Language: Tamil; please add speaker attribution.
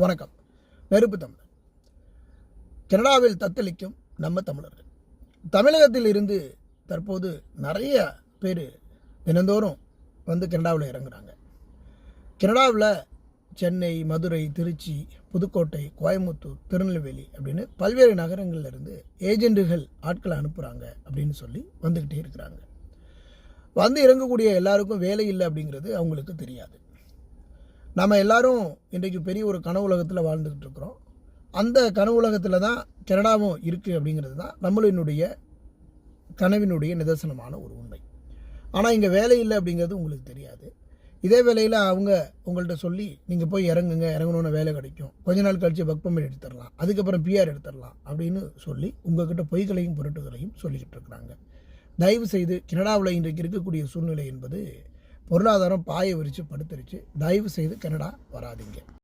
Speaker 1: வணக்கம். நெருப்பு தமிழர். கனடாவில் தத்தளிக்கும் நம்ம தமிழர்கள். தமிழகத்தில் இருந்து தற்போது நிறைய பேர் தினந்தோறும் வந்து கனடாவில் இறங்குறாங்க. கனடாவில் சென்னை, மதுரை, திருச்சி, புதுக்கோட்டை, கோயம்புத்தூர், திருநெல்வேலி அப்படின்னு பல்வேறு நகரங்கள்ல இருந்து ஏஜென்ட்டுகள் ஆட்களை அனுப்புகிறாங்க அப்படின்னு சொல்லி வந்துக்கிட்டே இருக்கிறாங்க. வந்து இறங்கக்கூடிய எல்லாருக்கும் வேலை இல்லை அப்படிங்கிறது அவங்களுக்கு தெரியாது. நம்ம எல்லாரும் இன்றைக்கு பெரிய ஒரு கனவு உலகத்தில் வாழ்ந்துக்கிட்டு இருக்கிறோம். அந்த கனவு உலகத்தில் தான் கனடாவும் இருக்குது அப்படிங்கிறது தான் நம்மளினுடைய கனவினுடைய நிதர்சனமான ஒரு உண்மை. ஆனால் இங்கே வேலை இல்லை அப்படிங்கிறது உங்களுக்கு தெரியாது. இதே வேலையில் அவங்க உங்கள்கிட்ட சொல்லி நீங்கள் போய் இறங்கணுன்னு வேலை கிடைக்கும், கொஞ்ச நாள் கழித்து ஒர்க் பர்மிட் எடுத்துடலாம், அதுக்கப்புறம் பிஆர் எடுத்துடலாம் அப்படின்னு சொல்லி உங்கள்கிட்ட பொய்களையும் புரட்டுகளையும் சொல்லிக்கிட்டு இருக்கிறாங்க. தயவு செய்து கனடாவில் இன்றைக்கு இருக்கக்கூடிய சூழ்நிலை என்பது பொருளாதாரம் பாய விரித்து படுத்துருச்சு. தயவு செய்து கனடா வராதிங்க.